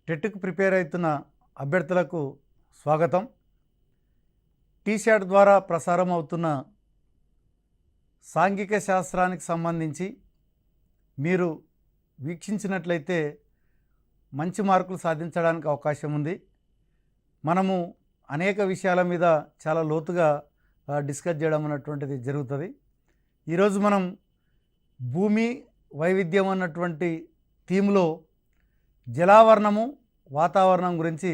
టెట్కు prepare అవుతున్న అభ్యర్థులకు స్వాగతం. టీశాట్ ద్వారా ప్రసారం అవుతున్న సాంఘిక శాస్త్రానికి సంబంధించి మీరు వీక్షించినట్లయితే మంచి మార్కులు సాధించడానికి అవకాశం ఉంది. మనము అనేక విషయాల మీద చాలా లోతుగా డిస్కస్ చేయడం అన్నటువంటిది జరుగుతుంది. ఈరోజు మనం భూమి వైవిధ్యం అన్నటువంటి థీమ్లో జలావరణము వాతావరణం గురించి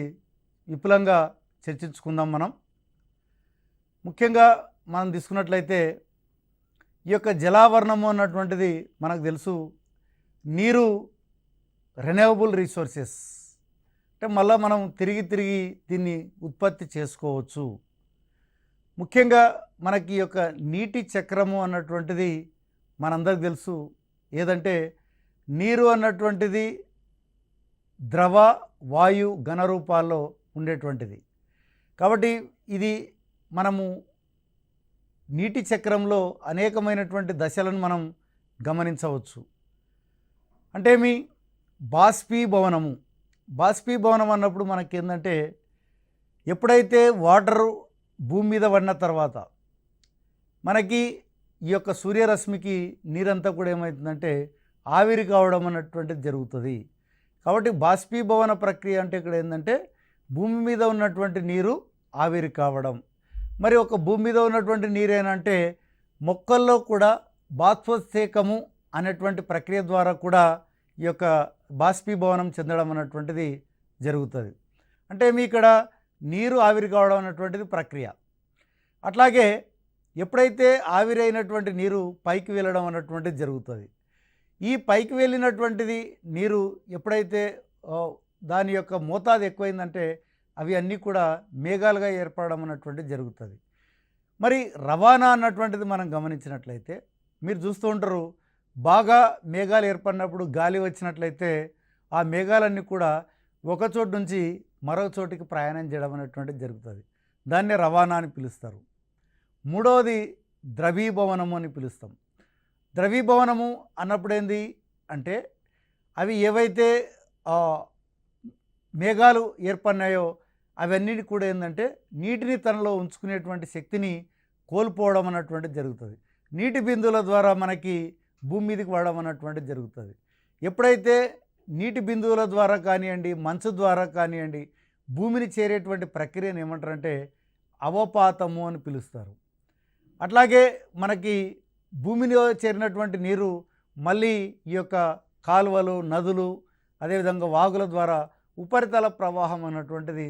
విపులంగా చర్చించుకుందాం. ముఖ్యంగా మనం తీసుకున్నట్లయితే ఈ యొక్క జలావరణము అన్నటువంటిది మనకు తెలుసు, నీరు రెన్యూవబుల్ రిసోర్సెస్, అంటే మళ్ళీ మనం తిరిగి దీన్ని ఉత్పత్తి చేసుకోవచ్చు. ముఖ్యంగా మనకి ఈ యొక్క నీటి చక్రము అన్నటువంటిది మనందరికి తెలుసు. ఏదంటే నీరు అన్నటువంటిది ద్రవ, వాయు, ఘన రూపాల్లో ఉండేటువంటిది. కాబట్టి ఇది మనము నీటి చక్రంలో అనేకమైనటువంటి దశలను మనం గమనించవచ్చు. అంటే మీ బాష్పీభవనం అన్నప్పుడు మనకి ఏంటంటే, ఎప్పుడైతే వాటరు భూమి మీద పడిన తర్వాత మనకి ఈ యొక్క సూర్యరశ్మికి నీరంతా కూడా ఏమవుతుందంటే ఆవిరి కావడం అన్నటువంటిది జరుగుతుంది. కాబట్టి బాష్పీభవన ప్రక్రియ అంటే ఇక్కడ ఏంటంటే భూమి మీద ఉన్నటువంటి నీరు ఆవిరి కావడం. మరి ఒక భూమి మీద ఉన్నటువంటి నీరేనంటే మొక్కల్లో కూడా బాష్పోత్సేకము అనేటువంటి ప్రక్రియ ద్వారా కూడా ఈ యొక్క బాష్పీభవనం చెందడం అన్నటువంటిది జరుగుతుంది. అంటే మీ ఇక్కడ నీరు ఆవిరి కావడం అన్నటువంటిది ప్రక్రియ. అట్లాగే ఎప్పుడైతే ఆవిరి అయినటువంటి నీరు పైకి వెళ్ళడం అన్నటువంటిది జరుగుతుంది. ఈ పైకి వెళ్ళినటువంటిది నీరు ఎప్పుడైతే దాని యొక్క మోతాదు ఎక్కువైందంటే అవి అన్నీ కూడా మేఘాలుగా ఏర్పడడం అన్నటువంటిది జరుగుతుంది. మరి రవాణా అన్నటువంటిది మనం గమనించినట్లయితే మీరు చూస్తూ ఉంటారు, బాగా మేఘాలు ఏర్పడినప్పుడు గాలి వచ్చినట్లయితే ఆ మేఘాలన్నీ కూడా ఒక చోటు నుంచి మరొక చోటికి ప్రయాణం చేయడం అనేటువంటిది జరుగుతుంది. దాన్నే రవాణా అని పిలుస్తారు. మూడవది ద్రవీభవనము అని పిలుస్తాం. ద్రవీభవనము అన్నప్పుడు ఏంది అంటే అవి ఏవైతే మేఘాలు ఏర్పడినాయో అవన్నీ కూడా ఏంటంటే నీటిని తనలో ఉంచుకునేటువంటి శక్తిని కోల్పోవడం అన్నటువంటిది జరుగుతుంది. నీటి బిందువుల ద్వారా మనకి భూమి మీదకి పడడం అన్నటువంటిది జరుగుతుంది. ఎప్పుడైతే నీటి బిందువుల ద్వారా కానివ్వండి, మంచు ద్వారా కానివ్వండి భూమిని చేరేటువంటి ప్రక్రియను ఏమంటారంటే అవపాతము అని పిలుస్తారు. అట్లాగే మనకి భూమిలో చేరినటువంటి నీరు మళ్ళీ ఈ యొక్క కాలువలు, నదులు, అదేవిధంగా వాగుల ద్వారా ఉపరితల ప్రవాహం అన్నటువంటిది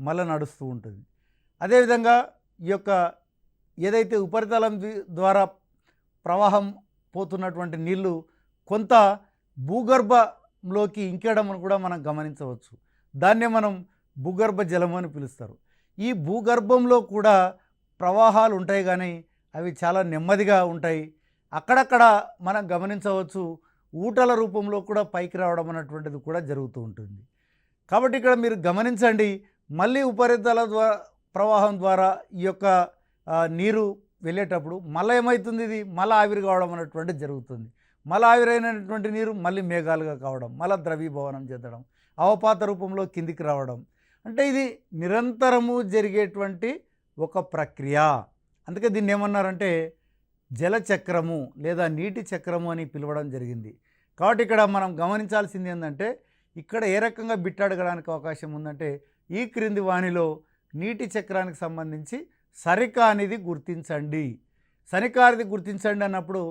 మళ్ళీ నడుస్తూ ఉంటుంది. అదేవిధంగా ఈ యొక్క ఏదైతే ఉపరితలం ద్వారా ప్రవాహం పోతున్నటువంటి నీళ్లు కొంత భూగర్భంలోకి ఇంకేయడం కూడా మనం గమనించవచ్చు. దాన్నే మనం భూగర్భ జలం అని పిలుస్తారు. ఈ భూగర్భంలో కూడా ప్రవాహాలు ఉంటాయి, కానీ అవి చాలా నెమ్మదిగా ఉంటాయి. అక్కడక్కడ మనం గమనించవచ్చు ఊటల రూపంలో కూడా పైకి రావడం అన్నటువంటిది కూడా జరుగుతూ ఉంటుంది. కాబట్టి ఇక్కడ మీరు గమనించండి, మళ్ళీ ఉపరితల ప్రవాహం ద్వారా ఈ యొక్క నీరు వెళ్ళేటప్పుడు మళ్ళీ ఏమవుతుంది, ఇది మళ్ళీ ఆవిరి కావడం అన్నటువంటిది జరుగుతుంది. మళ్ళీ ఆవిరైనటువంటి నీరు మళ్ళీ మేఘాలుగా కావడం, మళ్ళీ ద్రవీభవనం చెందడం, అవపాత రూపంలో కిందికి రావడం. అంటే ఇది నిరంతరము జరిగేటువంటి ఒక ప్రక్రియ. అందుకే దీన్ని ఏమన్నారంటే జలచక్రము లేదా నీటి చక్రము అని పిలవడం జరిగింది. కాబట్టి ఇక్కడ మనం గమనించాల్సింది ఏంటంటే, ఇక్కడ ఏ రకంగా బిట్టడగడానికి అవకాశం ఉందంటే, ఈ క్రింది వాణిలో నీటి చక్రానికి సంబంధించి సరికానిది గుర్తించండి. సరికానిది గుర్తించండి అన్నప్పుడు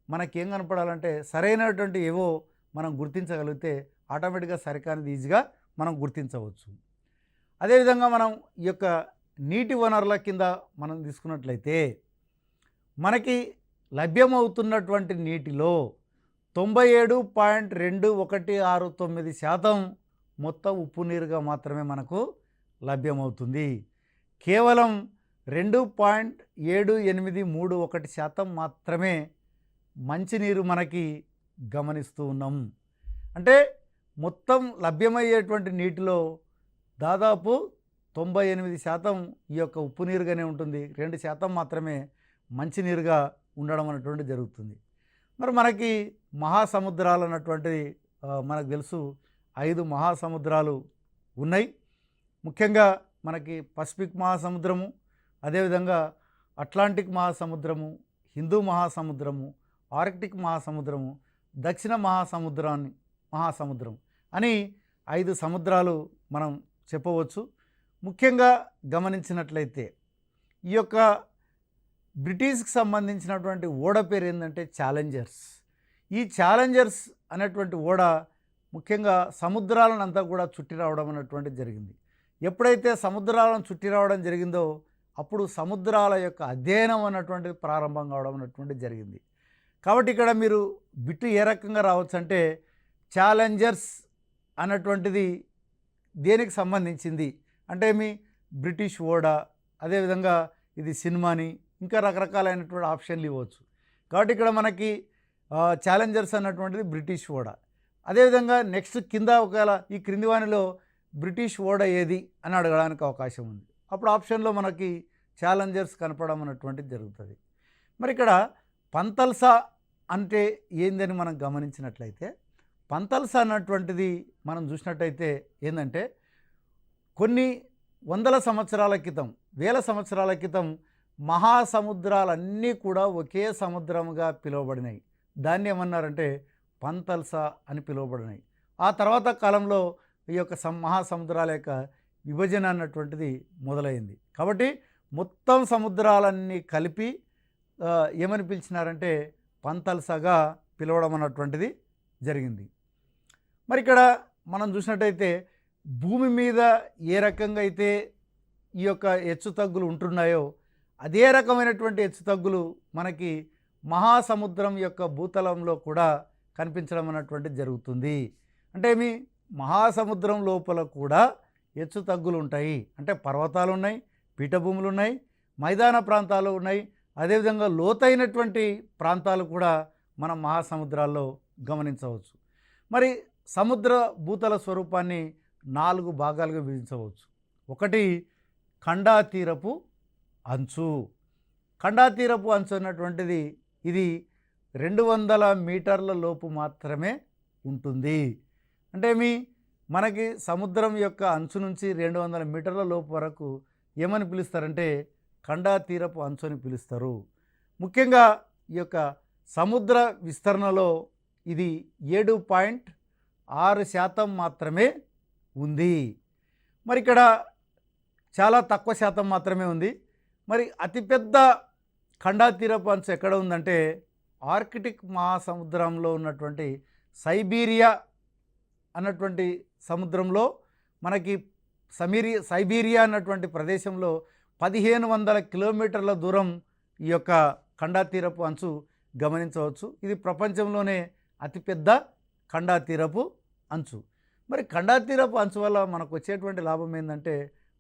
మనకేం కనపడాలంటే సరైనటువంటి ఏవో మనం గుర్తించగలిగితే ఆటోమేటిక్గా సరికానిది ఈజీగా మనం గుర్తించవచ్చు. అదేవిధంగా మనం ఈ యొక్క నీటి వనరుల కింద మనం తీసుకున్నట్లయితే మనకి లభ్యమవుతున్నటువంటి నీటిలో 97.2169% మొత్తం ఉప్పు నీరుగా మాత్రమే మనకు లభ్యమవుతుంది. కేవలం 2.7831% మాత్రమే మంచినీరు మనకి గమనిస్తూ ఉన్నాం. అంటే మొత్తం లభ్యమయ్యేటువంటి నీటిలో దాదాపు 98% ఈ యొక్క ఉప్పు నీరుగానే ఉంటుంది. 2% మాత్రమే మంచినీరుగా ఉండడం అనేటువంటి జరుగుతుంది. మరి మనకి మహాసముద్రాలు అన్నటువంటిది మనకు తెలుసు, 5 మహాసముద్రాలు ఉన్నాయి. ముఖ్యంగా మనకి పసిఫిక్ మహాసముద్రము, అదేవిధంగా అట్లాంటిక్ మహాసముద్రము, హిందూ మహాసముద్రము, ఆర్కిటిక్ మహాసముద్రము, దక్షిణ మహాసముద్రం అని 5 సముద్రాలు మనం చెప్పవచ్చు. ముఖ్యంగా గమనించినట్లయితే ఈ యొక్క బ్రిటిష్కి సంబంధించినటువంటి ఓడ పేరు ఏంటంటే ఛాలెంజర్స్. ఈ ఛాలెంజర్స్ అనేటువంటి ఓడ ముఖ్యంగా సముద్రాలను అంతా కూడా చుట్టి రావడం అనేటువంటిది జరిగింది. ఎప్పుడైతే సముద్రాలను చుట్టి రావడం జరిగిందో అప్పుడు సముద్రాల యొక్క అధ్యయనం అన్నటువంటిది ప్రారంభం కావడం అన్నటువంటిది జరిగింది. కాబట్టి ఇక్కడ మీరు బిట్టు ఏ రకంగా రావచ్చు అంటే ఛాలెంజర్స్ అన్నటువంటిది దేనికి సంబంధించింది అంటే మీ బ్రిటిష్ ఓడ, అదేవిధంగా ఇది సినిమాని, ఇంకా రకరకాలైనటువంటి ఆప్షన్లు ఇవ్వచ్చు. కాబట్టి ఇక్కడ మనకి ఛాలెంజర్స్ అన్నటువంటిది బ్రిటిష్ ఓడ. అదేవిధంగా నెక్స్ట్ కింద ఒకవేళ ఈ క్రింది వానిలో బ్రిటిష్ ఓడ ఏది అని అడగడానికి అవకాశం ఉంది. అప్పుడు ఆప్షన్లో మనకి ఛాలెంజర్స్ కనపడడం అన్నటువంటిది జరుగుతుంది. మరి ఇక్కడ పంతల్సా అంటే ఏందని మనం గమనించినట్లయితే పంతల్సా అన్నటువంటిది మనం చూసినట్టయితే ఏంటంటే కొన్ని వందల సంవత్సరాల క్రితం, వేల సంవత్సరాల క్రితం మహాసముద్రాలన్నీ కూడా ఒకే సముద్రముగా పిలువబడినాయి. దాన్ని ఏమన్నారంటే పంతల్సా అని పిలువబడినాయి. ఆ తర్వాత కాలంలో ఈ యొక్క మహాసముద్రాల యొక్క విభజన అన్నటువంటిది మొదలైంది. కాబట్టి మొత్తం సముద్రాలన్నీ కలిపి ఏమని పిలిచినారంటే పంతల్సాగా పిలవడం అన్నటువంటిది జరిగింది. మరి ఇక్కడ మనం చూసినట్టయితే భూమి మీద ఏ రకంగా అయితే ఈ యొక్క హెచ్చుతగ్గులు ఉంటున్నాయో అదే రకమైనటువంటి హెచ్చుతగ్గులు మనకి మహాసముద్రం యొక్క భూతలంలో కూడా కనిపించడం అన్నటువంటిది జరుగుతుంది. అంటే మీ మహాసముద్రం లోపల కూడా హెచ్చుతగ్గులు ఉంటాయి. అంటే పర్వతాలు ఉన్నాయి, పీఠభూములు ఉన్నాయి, మైదాన ప్రాంతాలు ఉన్నాయి, అదేవిధంగా లోతైనటువంటి ప్రాంతాలు కూడా మనం మహాసముద్రాల్లో గమనించవచ్చు. మరి సముద్ర భూతల స్వరూపాన్ని 4 భాగాలుగా విభజించవచ్చు. ఒకటి ఖండాతీరపు అంచు. ఖండాతీరపు అంచు అన్నటువంటిది ఇది 200 మీటర్ల లోపు మాత్రమే ఉంటుంది. అంటే మనకి సముద్రం యొక్క అంచు నుంచి 200 మీటర్ల లోపు వరకు ఏమని పిలుస్తారంటే ఖండాతీరపు అంచు అని పిలుస్తారు. ముఖ్యంగా ఈ యొక్క సముద్ర విస్తరణలో ఇది 7.6% మాత్రమే ఉంది. మరి ఇక్కడ చాలా తక్కువ శాతం మాత్రమే ఉంది. మరి అతిపెద్ద ఖండాతీరపు అంచు ఎక్కడ ఉందంటే ఆర్కిటిక్ మహాసముద్రంలో ఉన్నటువంటి సైబీరియా అన్నటువంటి సముద్రంలో మనకి సైబీరియా అన్నటువంటి ప్రదేశంలో 1500 కిలోమీటర్ల దూరం ఈ యొక్క ఖండాతీరపు అంచు గమనించవచ్చు. ఇది ప్రపంచంలోనే అతిపెద్ద ఖండాతీరపు అంచు. మరి ఖండాతీరపు అంచు వల్ల మనకు వచ్చేటువంటి లాభం ఏంటంటే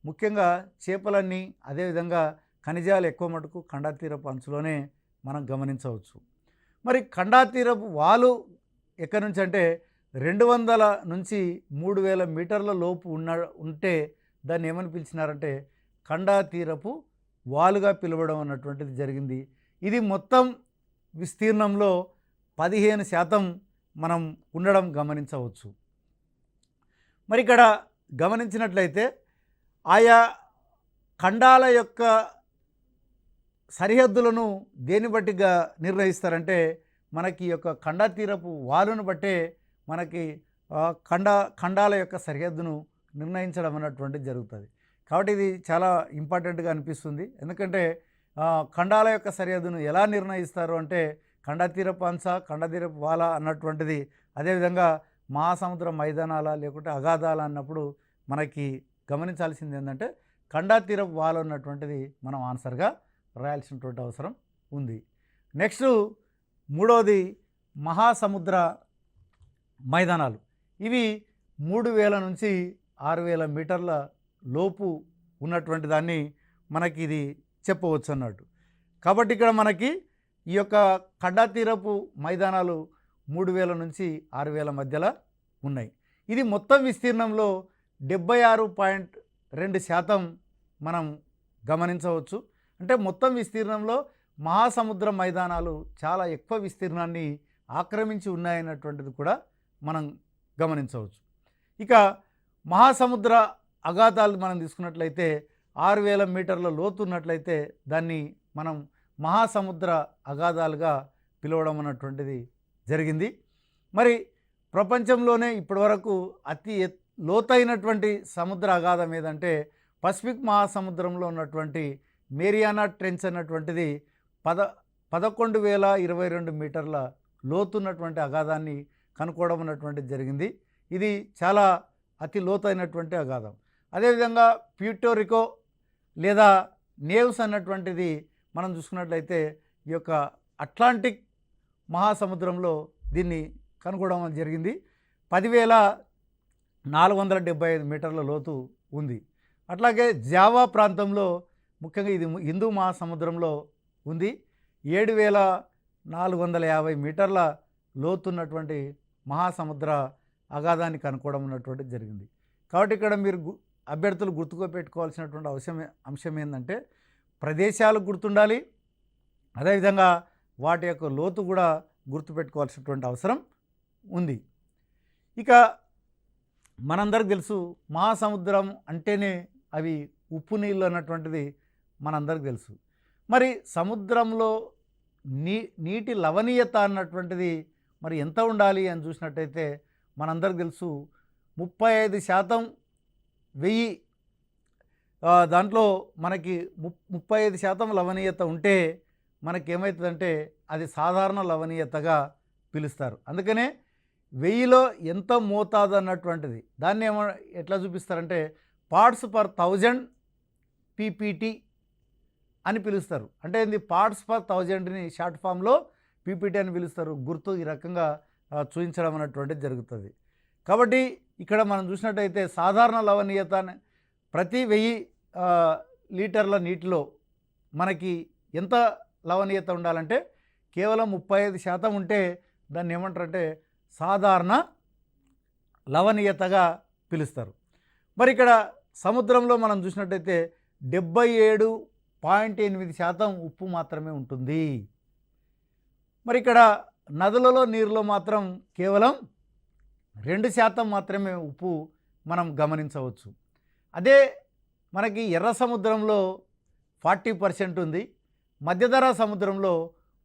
ముఖ్యంగా చేపలన్నీ, అదేవిధంగా ఖనిజాలు ఎక్కువ మటుకు ఖండాతీరపు అంచులోనే మనం గమనించవచ్చు. మరి ఖండాతీరపు వాలు ఎక్కడి నుంచి అంటే 200 నుంచి 3000 మీటర్ల లోపు ఉంటే దాన్ని ఏమని పిలిచినారంటే ఖండాతీరపు వాలుగా పిలవడం అన్నటువంటిది జరిగింది. ఇది మొత్తం విస్తీర్ణంలో 15% మనం ఉండడం గమనించవచ్చు. మరి ఇక్కడ గమనించినట్లయితే ఆయా ఖండాల యొక్క సరిహద్దులను దేని బట్టిగా నిర్ణయిస్తారంటే మనకి యొక్క ఖండాతీరపు వాలును బట్టే మనకి ఖండాల యొక్క సరిహద్దును నిర్ణయించడం అన్నటువంటిది జరుగుతుంది. కాబట్టి ఇది చాలా ఇంపార్టెంట్గా అనిపిస్తుంది. ఎందుకంటే ఖండాల యొక్క సరిహద్దును ఎలా నిర్ణయిస్తారు అంటే ఖండాతీరపు అంచ, ఖండాతీరపు వాల అన్నటువంటిది, అదేవిధంగా మహాసముద్ర మైదానాల లేకుంటే అగాధాల అన్నప్పుడు మనకి గమనించాల్సింది ఏంటంటే ఖండాతీరపు వాల ఉన్నటువంటిది మనం ఆన్సర్గా రాయాల్సినటువంటి అవసరం ఉంది. నెక్స్ట్ మూడవది మహాసముద్ర మైదానాలు. ఇవి 3000 నుంచి 6000 మీటర్ల లోపు ఉన్నటువంటి దాన్ని మనకి ఇది చెప్పవచ్చు అన్నట్టు. కాబట్టి ఇక్కడ మనకి ఈ యొక్క ఖండాతీరపు మైదానాలు 3000 నుంచి 6000 మధ్యలో ఉన్నాయి. ఇది మొత్తం విస్తీర్ణంలో 76.2% మనం గమనించవచ్చు. అంటే మొత్తం విస్తీర్ణంలో మహాసముద్ర మైదానాలు చాలా ఎక్కువ విస్తీర్ణాన్ని ఆక్రమించి ఉన్నాయన్నటువంటిది కూడా మనం గమనించవచ్చు. ఇక మహాసముద్ర అగాధాలు మనం తీసుకున్నట్లయితే 6000 మీటర్ల లోతు ఉన్నట్లయితే దాన్ని మనం మహాసముద్ర అగాధాలుగా పిలవడం అన్నటువంటిది జరిగింది. మరి ప్రపంచంలోనే ఇప్పటివరకు అతి లోతైనటువంటి సముద్ర అగాధం ఏదంటే పసిఫిక్ మహాసముద్రంలో ఉన్నటువంటి మేరియానా ట్రెంచ్ అన్నటువంటిది 11,022 మీటర్ల లోతున్నటువంటి అగాధాన్ని కనుక్కోవడం అన్నటువంటిది జరిగింది. ఇది చాలా అతి లోతైనటువంటి అగాధం. అదేవిధంగా ప్యూర్టోరికో లేదా నేవ్స్ అన్నటువంటిది మనం చూసుకున్నట్లయితే ఈ యొక్క అట్లాంటిక్ మహాసముద్రంలో దీన్ని కనుక్కోవడం జరిగింది. 10,475 మీటర్ల లోతు ఉంది. అట్లాగే జావా ప్రాంతంలో ముఖ్యంగా ఇది హిందూ మహాసముద్రంలో ఉంది. 7,450 మీటర్ల లోతున్నటువంటి మహాసముద్ర అగాధాన్ని కనుక్కోవడం ఉన్నటువంటిది జరిగింది. కాబట్టి ఇక్కడ మీరు అభ్యర్థులు గుర్తుపెట్టుకోవాల్సినటువంటి అంశం ఏంటంటే ప్రదేశాలు గుర్తుండాలి, అదేవిధంగా వాటి యొక్క లోతు కూడా గుర్తుపెట్టుకోవాల్సినటువంటి అవసరం ఉంది. ఇక మనందరికి తెలుసు మహాసముద్రం అంటేనే అవి ఉప్పు నీళ్ళు అన్నటువంటిది మనందరికి తెలుసు. మరి సముద్రంలో నీటి లవణీయత అన్నటువంటిది మరి ఎంత ఉండాలి అని చూసినట్టయితే మనందరికి తెలుసు 35% 1000 దాంట్లో మనకి 35% లవణీయత ఉంటే మనకేమవుతుందంటే అది సాధారణ లవణీయతగా పిలుస్తారు. అందుకనే 1000లో ఎంత మోతాదు అన్నటువంటిది దాన్ని ఎట్లా చూపిస్తారంటే పార్ట్స్ పర్ 1000 పీపీటీ అని పిలుస్తారు. అంటే ఇది పార్ట్స్ పర్ 1000ని షార్ట్ ఫామ్లో పీపీటీ అని పిలుస్తారు. గుర్తు ఈ రకంగా చూపించడం అన్నటువంటిది జరుగుతుంది. కాబట్టి ఇక్కడ మనం చూసినట్టయితే సాధారణ లవణీయత ప్రతి 1000 లీటర్ల నీటిలో మనకి ఎంత లవణీయత ఉండాలంటే కేవలం 35% ఉంటే దాన్ని ఏమంటారంటే సాధారణ లవణీయతగా పిలుస్తారు. మరి ఇక్కడ సముద్రంలో మనం చూసినట్టయితే 77.8% ఉప్పు మాత్రమే ఉంటుంది. మరి ఇక్కడ నదులలో నీరులో మాత్రం కేవలం 2% మాత్రమే ఉప్పు మనం గమనించవచ్చు. అదే మనకి ఎర్ర సముద్రంలో 40% ఉంది, మధ్యధరా సముద్రంలో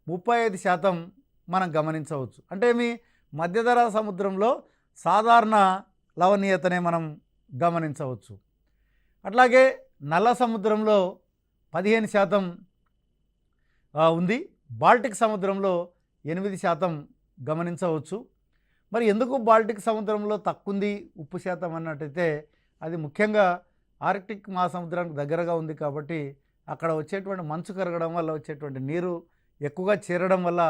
35% మనం గమనించవచ్చు. అంటే మీ మధ్యధరా సముద్రంలో సాధారణ లవణీయతనే మనం గమనించవచ్చు. అట్లాగే నల్ల సముద్రంలో 15% ఉంది, బాల్టిక్ సముద్రంలో 8% గమనించవచ్చు. మరి ఎందుకు బాల్టిక్ సముద్రంలో తక్కువ ఉంది ఉప్పు శాతం అన్నట్టయితే అది ముఖ్యంగా ఆర్కిటిక్ మహాసముద్రానికి దగ్గరగా ఉంది కాబట్టి అక్కడ వచ్చేటువంటి మంచు కరగడం వల్ల వచ్చేటువంటి నీరు ఎక్కువగా చేరడం వల్ల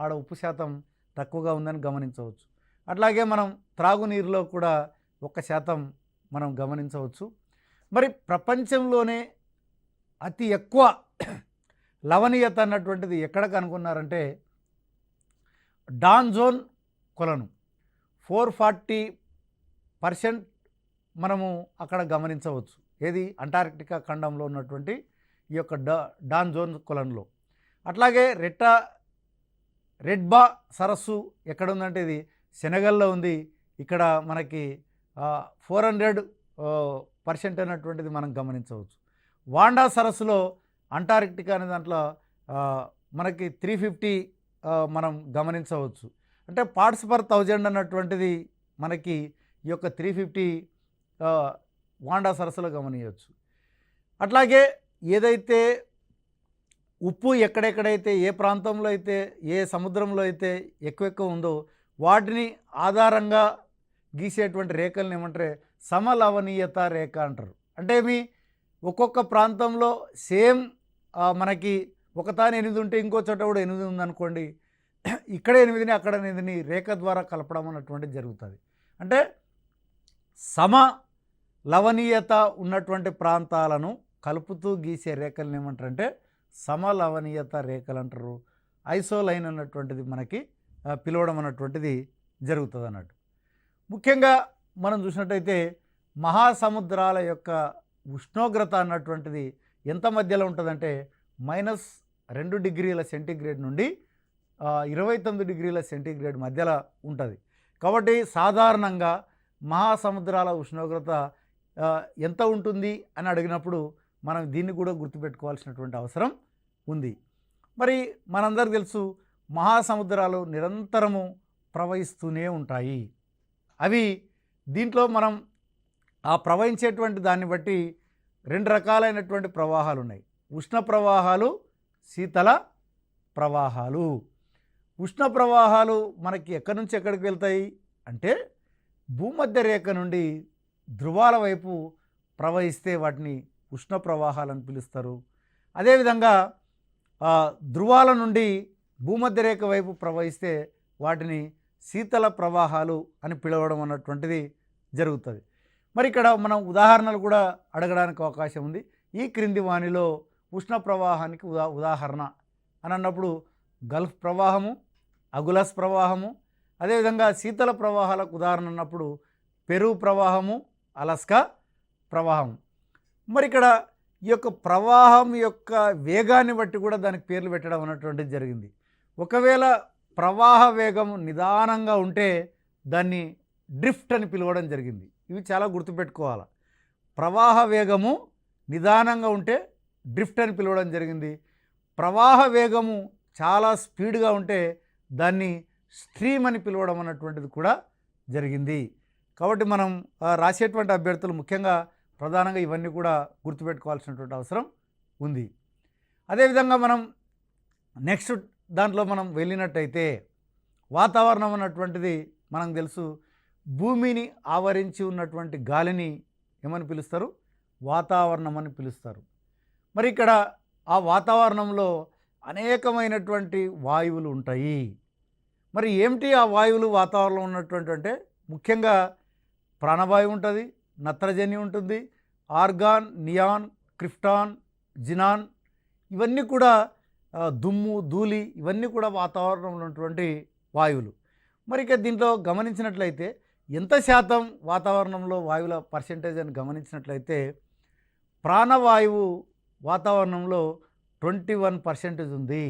ఆడ ఉప్పు శాతం తక్కువగా ఉందని గమనించవచ్చు. అట్లాగే మనం త్రాగునీరులో కూడా 1% మనం గమనించవచ్చు. మరి ప్రపంచంలోనే అతి ఎక్కువ లవణీయత అన్నటువంటిది ఎక్కడ కనుగొన్నారంటే డాన్ జోన్ కొలను 440% మనము అక్కడ గమనించవచ్చు. ఏది అంటార్కిటికా ఖండంలో ఉన్నటువంటి ఈ యొక్క డాన్ జోన్ కొలన్లో. అట్లాగే రెడ్బా సరస్సు ఎక్కడ ఉందంటే ఇది సెనెగల్లో ఉంది. ఇక్కడ మనకి 400% అన్నటువంటిది మనం గమనించవచ్చు. వాండా సరస్సులో అంటార్కిటికా అనే దాంట్లో మనకి 350 మనం గమనించవచ్చు. అంటే పార్ట్స్ పర్ 1000 అన్నటువంటిది మనకి ఈ యొక్క 350 వాండా సరస్సులో గమనించవచ్చు. అట్లాగే ఏదైతే ఉప్పు ఎక్కడెక్కడైతే ఏ ప్రాంతంలో అయితే ఏ సముద్రంలో అయితే ఎక్కువ ఉందో వాటిని ఆధారంగా గీసేటువంటి రేఖలను ఏమంటారు సమలవణీయత రేఖ అంటారు. అంటే మీ ఒక్కొక్క ప్రాంతంలో సేమ్ మనకి ఒకతాని 8 ఉంటే ఇంకో చోట కూడా 8 ఉందనుకోండి, ఇక్కడ 8ని అక్కడ 8ని రేఖ ద్వారా కలపడం అన్నటువంటిది జరుగుతుంది. అంటే సమ లవణీయత ఉన్నటువంటి ప్రాంతాలను కలుపుతూ గీసే రేఖలను ఏమంటారంటే సమలవణీయత రేఖలు అంటారు. ఐసోలైన్ అన్నటువంటిది మనకి పిలవడం అన్నటువంటిది జరుగుతుంది అన్నట్టు. ముఖ్యంగా మనం చూసినట్టయితే మహాసముద్రాల యొక్క ఉష్ణోగ్రత అన్నటువంటిది ఎంత మధ్యలో ఉంటుందంటే -2 డిగ్రీల సెంటీగ్రేడ్ నుండి 29 డిగ్రీల సెంటీగ్రేడ్ మధ్యలో ఉంటుంది. కాబట్టి సాధారణంగా మహాసముద్రాల ఉష్ణోగ్రత ఎంత ఉంటుంది అని అడిగినప్పుడు మనం దీన్ని కూడా గుర్తుపెట్టుకోవాల్సినటువంటి అవసరం ఉంది. మరి మనందరికీ తెలుసు మహాసముద్రాలు నిరంతరము ప్రవహిస్తూనే ఉంటాయి. అవి దీంట్లో మనం ఆ ప్రవహించేటువంటి దాన్ని బట్టి రెండు రకాలైనటువంటి ప్రవాహాలు ఉన్నాయి. ఉష్ణ ప్రవాహాలు, శీతల ప్రవాహాలు. ఉష్ణ ప్రవాహాలు మనకి ఎక్కడి నుంచి ఎక్కడికి వెళ్తాయి అంటే భూమధ్య రేఖ నుండి ధృవాల వైపు ప్రవహిస్తే వాటిని ఉష్ణ ప్రవాహాలని పిలుస్తారు. అదేవిధంగా ధృవాల నుండి భూమధ్య రేఖ వైపు ప్రవహిస్తే వాటిని శీతల ప్రవాహాలు అని పిలవడం అన్నటువంటిది జరుగుతుంది. మరి ఇక్కడ మనం ఉదాహరణలు కూడా అడగడానికి అవకాశం ఉంది. ఈ క్రింది వానిలో ఉష్ణ ప్రవాహానికి ఉదాహరణ అని అన్నప్పుడు గల్ఫ్ ప్రవాహము, అగులస్ ప్రవాహము, అదేవిధంగా శీతల ప్రవాహాలకు ఉదాహరణ అన్నప్పుడు పెరు ప్రవాహము, అలస్కా ప్రవాహం. మరి ఇక్కడ ఈ యొక్క ప్రవాహం యొక్క వేగాన్ని బట్టి కూడా దానికి పేర్లు పెట్టడం అన్నటువంటిది జరిగింది. ఒకవేళ ప్రవాహ వేగము నిదానంగా ఉంటే దాన్ని డ్రిఫ్ట్ అని పిలవడం జరిగింది. ఇవి చాలా గుర్తుపెట్టుకోవాలి. ప్రవాహ వేగము నిదానంగా ఉంటే డ్రిఫ్ట్ అని పిలవడం జరిగింది. ప్రవాహ వేగము చాలా స్పీడ్గా ఉంటే దాన్ని స్ట్రీమ్ అని పిలవడం అన్నటువంటిది కూడా జరిగింది. కాబట్టి మనం రాసేటువంటి అభ్యర్థులు ముఖ్యంగా ప్రధానంగా ఇవన్నీ కూడా గుర్తుపెట్టుకోవాల్సినటువంటి అవసరం ఉంది. అదేవిధంగా మనం నెక్స్ట్ దాంట్లో మనం వెళ్ళినట్టయితే వాతావరణం అన్నటువంటిది మనకు తెలుసు. భూమిని ఆవరించి ఉన్నటువంటి గాలిని ఏమని పిలుస్తారు? వాతావరణం అని పిలుస్తారు. మరి ఇక్కడ ఆ వాతావరణంలో అనేకమైనటువంటి వాయువులు ఉంటాయి. మరి ఏమిటి ఆ వాయువులు వాతావరణంలో ఉన్నటువంటి అంటే ముఖ్యంగా ప్రాణవాయువు ఉంటుంది, నత్రజని ఉంటుంది, ఆర్గాన్, నియాన్, క్రిప్టాన్, జినాన్, ఇవన్నీ కూడా దుమ్ము, ధూళి, ఇవన్నీ కూడా వాతావరణంలో ఉన్నటువంటి వాయువులు. మరి ఇక దీంట్లో గమనించినట్లయితే ఎంత శాతం వాతావరణంలో వాయువుల పర్సెంటేజ్ అని గమనించినట్లయితే ప్రాణవాయువు వాతావరణంలో 21% ఉంది.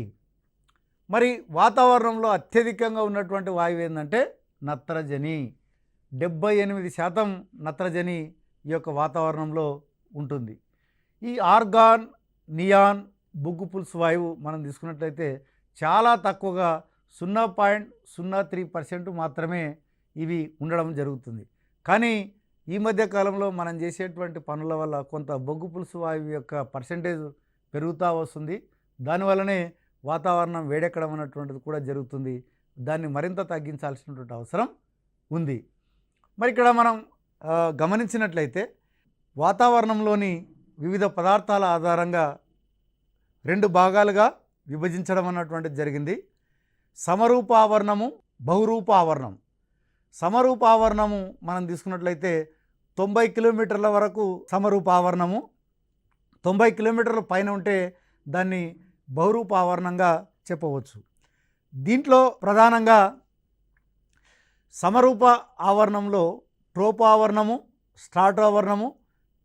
మరి వాతావరణంలో అత్యధికంగా ఉన్నటువంటి వాయువు ఏంటంటే నత్రజని. 78% నత్రజని ఈ యొక్క వాతావరణంలో ఉంటుంది. ఈ ఆర్గాన్, నియాన్, బొగ్గు పులుసు వాయువు మనం తీసుకున్నట్లయితే చాలా తక్కువగా 0.03% మాత్రమే ఇవి ఉండడం జరుగుతుంది. కానీ ఈ మధ్య కాలంలో మనం చేసేటువంటి పనుల వల్ల కొంత బొగ్గు పులుసు వాయువు యొక్క పర్సెంటేజ్ పెరుగుతూ వస్తుంది. దానివల్లనే వాతావరణం వేడెక్కడం అన్నటువంటిది కూడా జరుగుతుంది. దాన్ని మరింత తగ్గించాల్సినటువంటి అవసరం ఉంది. మరి ఇక్కడ మనం గమనించినట్లయితే వాతావరణంలోని వివిధ పదార్థాల ఆధారంగా 2 భాగాలుగా విభజించడం అన్నటువంటిది జరిగింది. సమరూప ఆవరణము, బహురూప ఆవరణం. సమరూప ఆవరణము మనం తీసుకున్నట్లయితే 90 కిలోమీటర్ల వరకు సమరూప ఆవరణము, 90 కిలోమీటర్ల పైన ఉంటే దాన్ని బహురూప ఆవరణంగా చెప్పవచ్చు. దీంట్లో ప్రధానంగా సమరూప ఆవరణంలో ట్రోపో ఆవరణము, స్ట్రాటో ఆవరణము,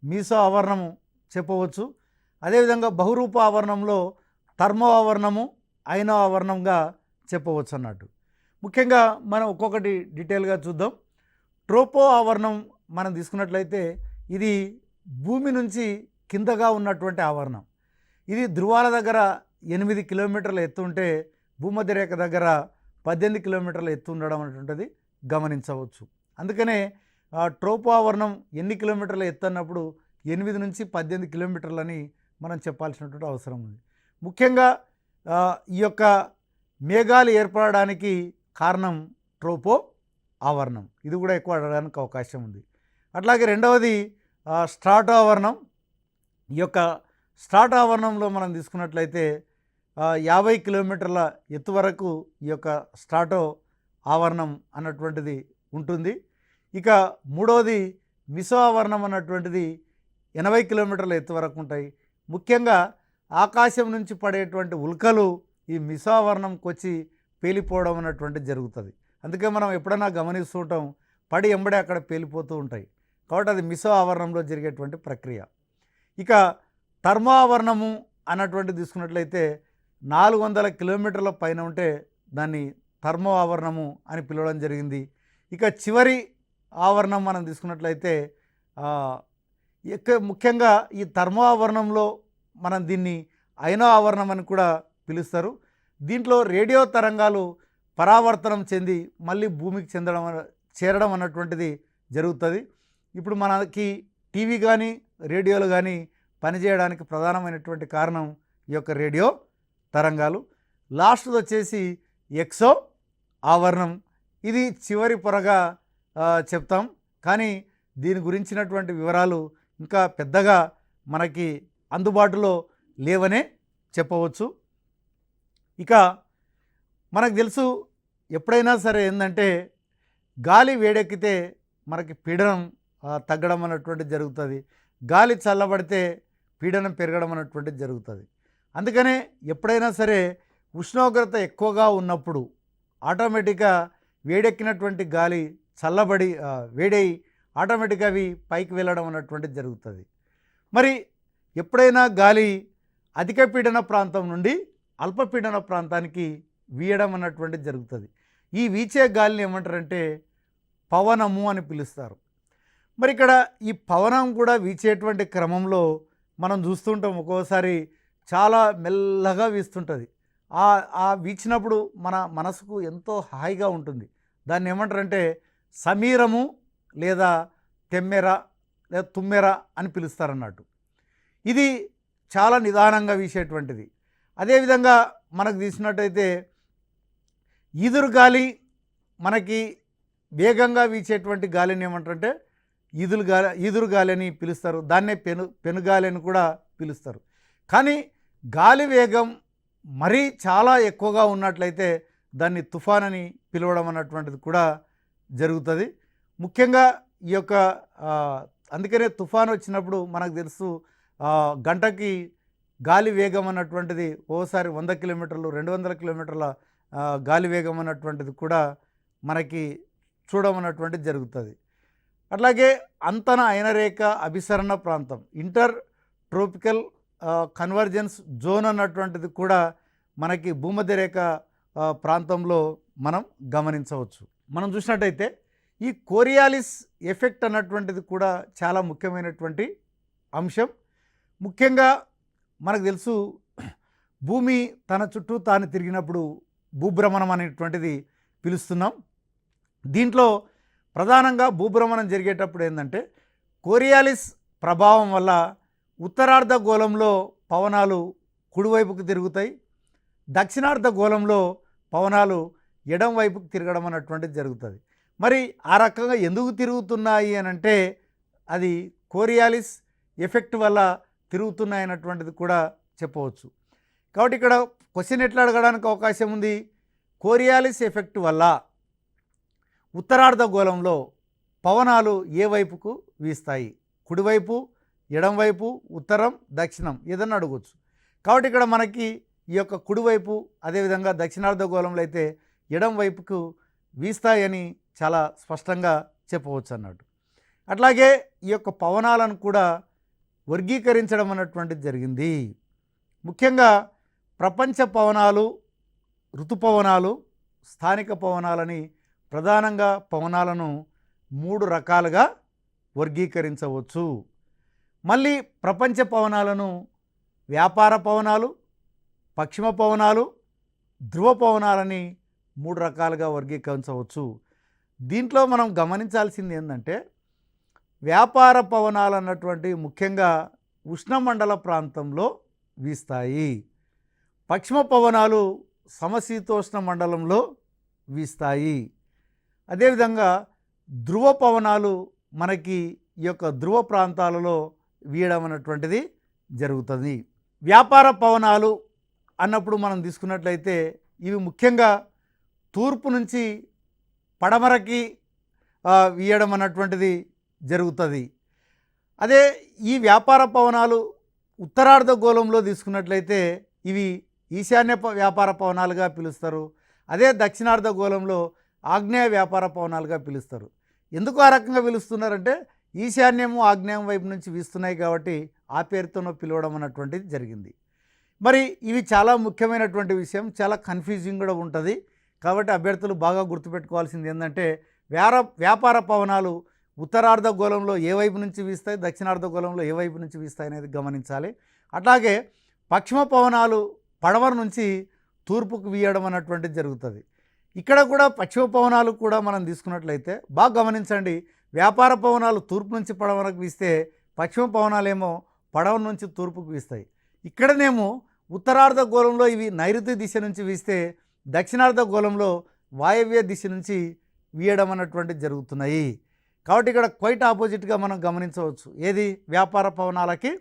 మీసో ఆవరణము చెప్పవచ్చు. అదేవిధంగా బహురూప ఆవరణంలో థర్మో ఆవరణము, ఐనో ఆవరణంగా చెప్పవచ్చు అన్నట్టు. ముఖ్యంగా మనం ఒక్కొక్కటి డీటెయిల్గా చూద్దాం. ట్రోపో ఆవరణం మనం తీసుకున్నట్లయితే ఇది భూమి నుంచి కిందగా ఉన్నటువంటి ఆవరణం. ఇది ధృవాల దగ్గర 8 కిలోమీటర్ల ఎత్తు ఉంటే భూమధ్య రేఖ దగ్గర 18 కిలోమీటర్ల ఎత్తు ఉండడం అనేటువంటిది గమనించవచ్చు. అందుకనే ట్రోపో ఆవరణం ఎన్ని కిలోమీటర్ల ఎత్తు అన్నప్పుడు 8 నుంచి 18 కిలోమీటర్లని మనం చెప్పాల్సినటువంటి అవసరం ఉంది. ముఖ్యంగా ఈ యొక్క మేఘాలు ఏర్పడడానికి కారణం ట్రోపో ఆవరణం. ఇది కూడా ఎక్కువ అడగడానికి అవకాశం ఉంది. అట్లాగే రెండవది స్ట్రాటో ఆవరణం. ఈ యొక్క స్ట్రాటో ఆవరణంలో మనం తీసుకున్నట్లయితే 50 కిలోమీటర్ల ఎత్తు వరకు ఈ యొక్క స్ట్రాటో ఆవరణం అన్నటువంటిది ఉంటుంది. ఇక మూడవది మిసో ఆవరణం అన్నటువంటిది 80 కిలోమీటర్ల ఎత్తు వరకు ఉంటాయి. ముఖ్యంగా ఆకాశం నుంచి పడేటువంటి ఉల్కలు ఈ మిసో ఆవరణంకి వచ్చి పేలిపోవడం అన్నటువంటిది జరుగుతుంది. అందుకే మనం ఎప్పుడైనా గమనిస్తూ ఉంటాం, పడి ఎంబడే అక్కడ పేలిపోతూ ఉంటాయి. కాబట్టి అది మిసో ఆవరణంలో జరిగేటువంటి ప్రక్రియ. ఇక థర్మో ఆవరణము అన్నటువంటిది తీసుకున్నట్లయితే 400 కిలోమీటర్ల పైన ఉంటే దాన్ని థర్మో ఆవరణము అని పిలవడం జరిగింది. ఇక చివరి ఆవరణం మనం తీసుకున్నట్లయితే ముఖ్యంగా ఈ థర్మో ఆవరణంలో మనం దీన్ని అయనో ఆవరణం అని కూడా పిలుస్తారు. దీంట్లో రేడియో తరంగాలు పరావర్తనం చెంది మళ్ళీ భూమికి చేరడం అన్నటువంటిది జరుగుతుంది. ఇప్పుడు మనకి టీవీ కానీ రేడియోలు కానీ పనిచేయడానికి ప్రధానమైనటువంటి కారణం ఈ యొక్క రేడియో తరంగాలు. లాస్ట్ది వచ్చేసి ఎక్సో ఆవరణం. ఇది చివరి పొరగా చెప్తాం, కానీ దీని గురించినటువంటి వివరాలు ఇంకా పెద్దగా మనకి అందుబాటులో లేవనే చెప్పవచ్చు. ఇక మనకు తెలుసు, ఎప్పుడైనా సరే ఏంటంటే గాలి వేడెక్కితే మనకి పీడనం తగ్గడం అన్నటువంటిది జరుగుతుంది, గాలి చల్లబడితే పీడనం పెరగడం అన్నటువంటిది జరుగుతుంది. అందుకనే ఎప్పుడైనా సరే ఉష్ణోగ్రత ఎక్కువగా ఉన్నప్పుడు ఆటోమేటిక్గా వేడెక్కినటువంటి గాలి చల్లబడి వేడై ఆటోమేటిక్గా అవి పైకి వెళ్ళడం అన్నటువంటిది జరుగుతుంది. మరి ఎప్పుడైనా గాలి అధిక పీడన ప్రాంతం నుండి అల్పపీడన ప్రాంతానికి వీయడం అన్నటువంటిది జరుగుతుంది. ఈ వీచే గాలిని ఏమంటారంటే పవనము అని పిలుస్తారు. మరి ఇక్కడ ఈ పవనం కూడా వీచేటువంటి క్రమంలో మనం చూస్తుంటాం, ఒక్కోసారి చాలా మెల్లగా వీస్తుంటుంది. ఆ వీచినప్పుడు మన మనసుకు ఎంతో హాయిగా ఉంటుంది. దాన్ని ఏమంటారంటే సమీరము లేదా తెమ్మెర లేదా తుమ్మెర అని పిలుస్తారన్నట్టు. ఇది చాలా నిదానంగా వీసేటువంటిది. అదేవిధంగా మనకు తీసినట్టయితే ఈదురు మనకి వేగంగా వీచేటువంటి గాలిని ఏమంటారంటే ఈదురు గాలి అని పిలుస్తారు. దాన్నే పెనుగాలి అని కూడా పిలుస్తారు. కానీ గాలి వేగం మరీ చాలా ఎక్కువగా ఉన్నట్లయితే దాన్ని తుఫాన్ అని పిలవడం అన్నటువంటిది కూడా జరుగుతుంది. ముఖ్యంగా ఈ యొక్క అందుకనే తుఫాన్ వచ్చినప్పుడు మనకు తెలుసు, గంటకి గాలి వేగం అన్నటువంటిది ఓసారి 100 కిలోమీటర్లు 200 కిలోమీటర్ల గాలి వేగం అన్నటువంటిది కూడా మనకి చూడమన్నటువంటిది జరుగుతుంది. అట్లాగే అంతన అయనరేఖ అభిసరణ ప్రాంతం ఇంటర్ ట్రోపికల్ కన్వర్జెన్స్ జోన్ అన్నటువంటిది కూడా మనకి భూమధ్యరేఖ ప్రాంతంలో మనం గమనించవచ్చు. మనం చూసినట్టయితే ఈ కోరియాలిస్ ఎఫెక్ట్ అన్నటువంటిది కూడా చాలా ముఖ్యమైనటువంటి అంశం. ముఖ్యంగా మనకు తెలుసు, భూమి తన చుట్టూ తాను తిరిగినప్పుడు భూభ్రమణం అనేటువంటిది పిలుస్తున్నాం. దీంట్లో ప్రధానంగా భూభ్రమణం జరిగేటప్పుడు ఏంటంటే కోరియాలిస్ ప్రభావం వల్ల ఉత్తరార్ధగోళంలో పవనాలు కుడివైపుకు తిరుగుతాయి, దక్షిణార్ధగోళంలో పవనాలు ఎడం వైపుకు తిరగడం అన్నటువంటిది జరుగుతుంది. మరి ఆ రకంగా ఎందుకు తిరుగుతున్నాయి అని అంటే అది కోరియాలిస్ ఎఫెక్ట్ వల్ల తిరుగుతున్నాయి అన్నటువంటిది కూడా చెప్పవచ్చు. కాబట్టి ఇక్కడ క్వశ్చన్ ఎట్లా అడగడానికి అవకాశం ఉంది, కోరియాలిస్ ఎఫెక్ట్ వల్ల ఉత్తరార్ధగోళంలో పవనాలు ఏ వైపుకు వీస్తాయి, కుడివైపు, ఎడంవైపు, ఉత్తరం, దక్షిణం ఏదన్నా అడగవచ్చు. కాబట్టి ఇక్కడ మనకి ఈ యొక్క కుడివైపు అదేవిధంగా దక్షిణార్ధగోళంలో అయితే ఎడం వైపుకు వీస్తాయని చాలా స్పష్టంగా చెప్పవచ్చు అన్నట్టు. అట్లాగే ఈ యొక్క పవనాలను కూడా వర్గీకరించడం అన్నటువంటిది జరిగింది. ముఖ్యంగా ప్రపంచ పవనాలు, ఋతుపవనాలు, స్థానిక పవనాలని ప్రధానంగా పవనాలను 3 రకాలుగా వర్గీకరించవచ్చు. మళ్ళీ ప్రపంచ పవనాలను వ్యాపార పవనాలు, పశ్చిమ పవనాలు, ధ్రువ పవనాలని 3 రకాలుగా వర్గీకరించవచ్చు. దీంట్లో మనం గమనించాల్సింది ఏంటంటే వ్యాపార పవనాలు అన్నటువంటి ముఖ్యంగా ఉష్ణమండల ప్రాంతంలో వీస్తాయి, పశ్చిమ పవనాలు సమశీతోష్ణ మండలంలో వీస్తాయి. అదేవిధంగా ధ్రువ పవనాలు మనకి ఈ యొక్క ధ్రువ ప్రాంతాలలో వీయడం అన్నటువంటిది జరుగుతుంది. వ్యాపార పవనాలు అన్నప్పుడు మనం తీసుకున్నట్లయితే ఇవి ముఖ్యంగా తూర్పు నుంచి పడమరకి వీయడం అన్నటువంటిది జరుగుతుంది. అదే ఈ వ్యాపార పవనాలు ఉత్తరార్ధగోళంలో తీసుకున్నట్లయితే ఇవి ఈశాన్య వ్యాపార పవనాలుగా పిలుస్తారు. అదే దక్షిణార్ధగోళంలో ఆగ్నేయ వ్యాపార పవనాలుగా పిలుస్తారు. ఎందుకు ఆ రకంగా పిలుస్తున్నారంటే ఈశాన్యము ఆగ్నేయం వైపు నుంచి వీస్తున్నాయి కాబట్టి ఆ పేరుతోనో పిలవడం అన్నటువంటిది జరిగింది. మరి ఇవి చాలా ముఖ్యమైనటువంటి విషయం, చాలా కన్ఫ్యూజింగ్ కూడా ఉంటుంది. కాబట్టి అభ్యర్థులు బాగా గుర్తుపెట్టుకోవాల్సింది ఏంటంటే వ్యాపార పవనాలు ఉత్తరార్ధగోళంలో ఏ వైపు నుంచి వీస్తాయి, దక్షిణార్ధగోళంలో ఏ వైపు నుంచి వీస్తాయి అనేది గమనించాలి. అట్లాగే పశ్చిమ పవనాలు పడమర నుంచి తూర్పుకు వీయడం అన్నటువంటిది జరుగుతుంది. ఇక్కడ కూడా పశ్చిమ పవనాలు కూడా మనం తీసుకున్నట్లయితే బాగా గమనించండి, వ్యాపార పవనాలు తూర్పు నుంచి పడమరకు వీస్తే పశ్చిమ పవనాలేమో పడవ నుంచి తూర్పుకు వీస్తాయి. ఇక్కడనేమో ఉత్తరార్ధగోళంలో ఇవి నైరుతి దిశ నుంచి వీస్తే దక్షిణార్ధగోళంలో వాయవ్య దిశ నుంచి వీయడం అన్నటువంటిది జరుగుతున్నాయి. కాబట్టి ఇక్కడ క్వైట్ ఆపోజిట్గా మనం గమనించవచ్చు, ఏది వ్యాపార పవనాలకి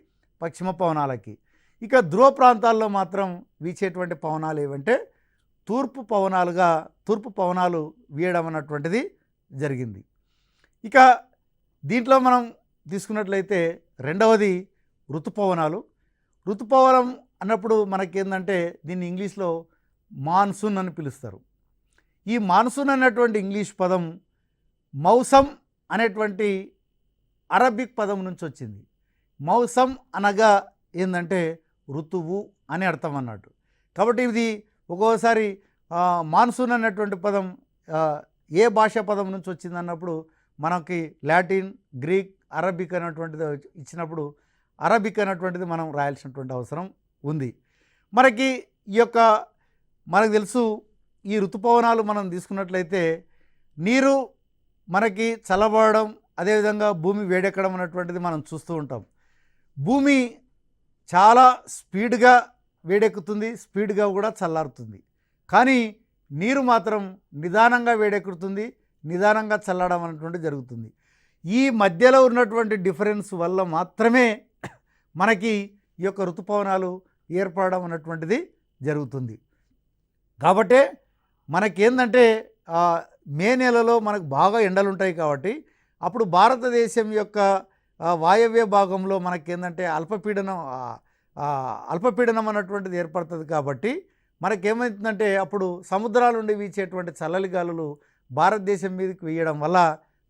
పశ్చిమ పవనాలకి. ఇక ధ్రువ ప్రాంతాల్లో మాత్రం వీచేటువంటి పవనాలు ఏవంటే తూర్పు పవనాలు వీయడం అన్నటువంటిది జరిగింది. ఇక దీంట్లో మనం తీసుకున్నట్లయితే రెండవది ఋతుపవనాలు. ఋతుపవనం అన్నప్పుడు మనకేందంటే దీన్ని ఇంగ్లీష్లో మాన్సూన్ అని పిలుస్తారు. ఈ మాన్సూన్ అనేటువంటి ఇంగ్లీష్ పదం మౌసమ్ అనేటువంటి అరబిక్ పదం నుంచి వచ్చింది. మౌసమ్ అనగా ఏంటంటే ఋతువు అని అర్థం అన్నట్టు. కాబట్టి ఇది ఒక్కోసారి మాన్సూన్ అనేటువంటి పదం ఏ భాషా పదం నుంచి వచ్చింది అన్నప్పుడు మనకి లాటిన్, గ్రీక్, అరబిక్ అనేటువంటిది ఇచ్చినప్పుడు అరబిక్ అనేటువంటిది మనం రాయాల్సినటువంటి అవసరం ఉంది. మనకి మనకు తెలుసు, ఈ ఋతుపవనాలు మనం తీసుకున్నట్లయితే నీరు మనకి చల్లబడడం, అదేవిధంగా భూమి వేడెక్కడం అనేటువంటిది మనం చూస్తూ ఉంటాం. భూమి చాలా స్పీడ్గా వేడెక్కుతుంది, స్పీడ్గా కూడా చల్లారుతుంది. కానీ నీరు మాత్రం నిదానంగా వేడెక్కుతుంది, నిదానంగా చల్లడం అనేటువంటిది జరుగుతుంది. ఈ మధ్యలో ఉన్నటువంటి డిఫరెన్స్ వల్ల మాత్రమే మనకి ఈ యొక్క ఋతుపవనాలు ఏర్పడడం అన్నటువంటిది జరుగుతుంది. కాబట్టే మనకేందంటే మే నెలలో మనకు బాగా ఎండలు ఉంటాయి. కాబట్టి అప్పుడు భారతదేశం యొక్క వాయవ్య భాగంలో మనకేందంటే అల్పపీడనం అన్నటువంటిది ఏర్పడుతుంది. కాబట్టి మనకేమవుతుందంటే అప్పుడు సముద్రాల నుండి వీచేటువంటి చల్లలి గాలులు భారతదేశం మీదకి వేయడం వల్ల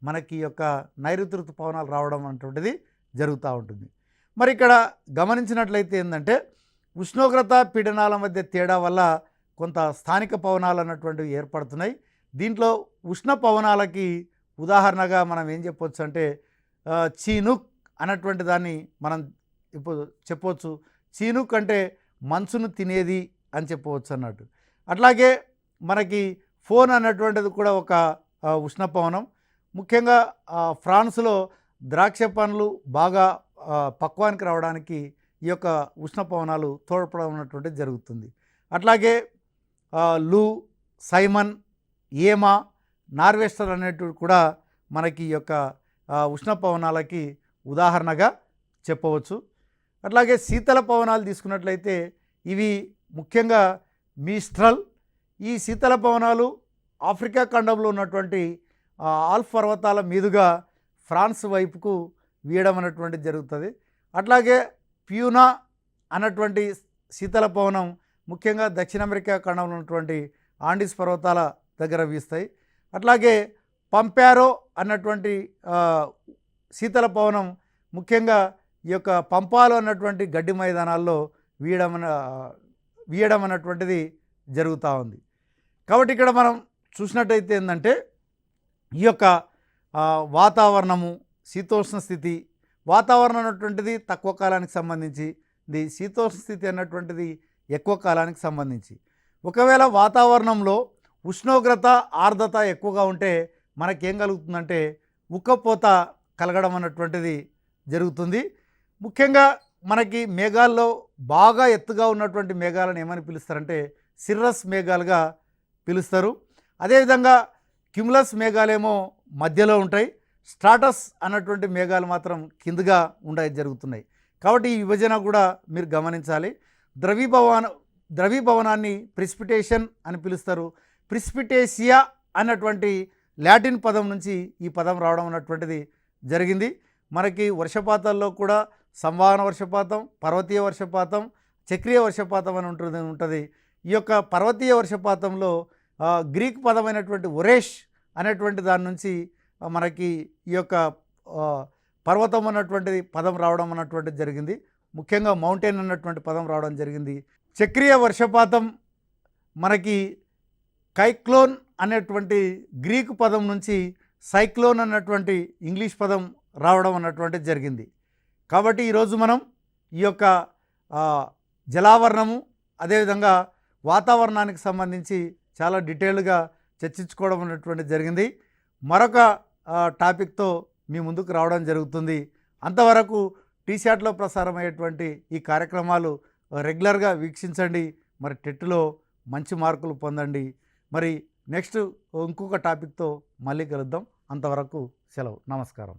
మనకి యొక్క నైరుతి ఋతుపవనాలు రావడం అన్నటువంటిది జరుగుతూ ఉంటుంది. మరి ఇక్కడ గమనించినట్లయితే ఏంటంటే ఉష్ణోగ్రత పీడనాల మధ్య తేడా వల్ల కొంత స్థానిక పవనాలు అన్నటువంటివి ఏర్పడుతున్నాయి. దీంట్లో ఉష్ణ పవనాలకి ఉదాహరణగా మనం ఏం చెప్పవచ్చు అంటే చీనుక్ అన్నటువంటి దాన్ని మనం ఇప్పుడు చెప్పవచ్చు. చీనుక్ అంటే మంచును తినేది అని చెప్పవచ్చు అన్నట్టు. అట్లాగే మనకి ఫోన్ అన్నటువంటిది కూడా ఒక ఉష్ణపవనం. ముఖ్యంగా ఫ్రాన్స్లో ద్రాక్ష పండ్లు బాగా పక్వానికి రావడానికి ఈ యొక్క ఉష్ణపవనాలు తోడ్పడడం అన్నటువంటిది జరుగుతుంది. అట్లాగే లూ, సైమన్, ఏమా, నార్వెస్టర్ అనేటివి కూడా మనకి ఈ యొక్క ఉష్ణపవనాలకి ఉదాహరణగా చెప్పవచ్చు. అట్లాగే శీతల పవనాలు తీసుకున్నట్లయితే ఇవి ముఖ్యంగా మిస్ట్రల్. ఈ శీతల పవనాలు ఆఫ్రికా ఖండంలో ఉన్నటువంటి ఆల్ప్ పర్వతాల మీదుగా ఫ్రాన్స్ వైపుకు వీయడం అనేటువంటిది జరుగుతుంది. అట్లాగే ప్యూనా అన్నటువంటి శీతల పవనం ముఖ్యంగా దక్షిణ అమెరికా ఖండంలో ఉన్నటువంటి ఆండీస్ పర్వతాల దగ్గర వీస్తాయి. అట్లాగే పంపారో అన్నటువంటి శీతల పవనం ముఖ్యంగా ఈ యొక్క పంపాలు అన్నటువంటి గడ్డి మైదానాల్లో వీయడం అన్నటువంటిది జరుగుతూ ఉంది. కాబట్టి ఇక్కడ మనం చూసినట్టయితే ఏంటంటే ఈ యొక్క వాతావరణము, శీతోష్ణ స్థితి, వాతావరణం అన్నటువంటిది తక్కువ కాలానికి సంబంధించి, శీతోష్ణ స్థితి అన్నటువంటిది ఎక్కువ కాలానికి సంబంధించి. ఒకవేళ వాతావరణంలో ఉష్ణోగ్రత, ఆర్ద్రత ఎక్కువగా ఉంటే మనకేం కలుగుతుందంటే ఉక్కపోత కలగడం అన్నటువంటిది జరుగుతుంది. ముఖ్యంగా మనకి మేఘాల్లో బాగా ఎత్తుగా ఉన్నటువంటి మేఘాలను ఏమని పిలుస్తారంటే సిర్రస్ మేఘాలుగా పిలుస్తారు. అదేవిధంగా క్యుములస్ మేఘాలేమో మధ్యలో ఉంటాయి, స్ట్రాటస్ అన్నటువంటి మేఘాలు మాత్రం కిందగా జరుగుతున్నాయి. కాబట్టి ఈ విభజన కూడా మీరు గమనించాలి. ద్రవీభవనాన్ని ప్రిసిపిటేషన్ అని పిలుస్తారు. ప్రిసిపిటేసియా అన్నటువంటి లాటిన్ పదం నుంచి ఈ పదం రావడం అన్నటువంటిది జరిగింది. మనకి వర్షపాతాల్లో కూడా సంవహన వర్షపాతం, పర్వతీయ వర్షపాతం, చక్రీయ వర్షపాతం అని ఉంటుంది. ఈ యొక్క పర్వతీయ వర్షపాతంలో గ్రీక్ పదమైనటువంటి ఒరేష్ అనేటువంటి దాని నుంచి మనకి ఈ యొక్క పర్వతం అన్నటువంటిది పదం రావడం అన్నటువంటిది జరిగింది. ముఖ్యంగా మౌంటైన్ అన్నటువంటి పదం రావడం జరిగింది. చక్రీయ వర్షపాతం మనకి కైక్లోన్ అనేటువంటి గ్రీకు పదం నుంచి సైక్లోన్ అన్నటువంటి ఇంగ్లీష్ పదం రావడం అన్నటువంటిది జరిగింది. కాబట్టి ఈరోజు మనం ఈ యొక్క జలావరణము అదేవిధంగా వాతావరణానికి సంబంధించి చాలా డీటెయిల్గా చర్చించుకోవడం అన్నటువంటిది జరిగింది. మరొక టాపిక్తో మీ ముందుకు రావడం జరుగుతుంది. అంతవరకు టీశాట్లో ప్రసారమయ్యేటువంటి ఈ కార్యక్రమాలు రెగ్యులర్గా వీక్షించండి. మరి టెట్లో మంచి మార్కులు పొందండి. మరి నెక్స్ట్ ఇంకొక టాపిక్తో మళ్ళీ కలుద్దాం. అంతవరకు సెలవు. నమస్కారం.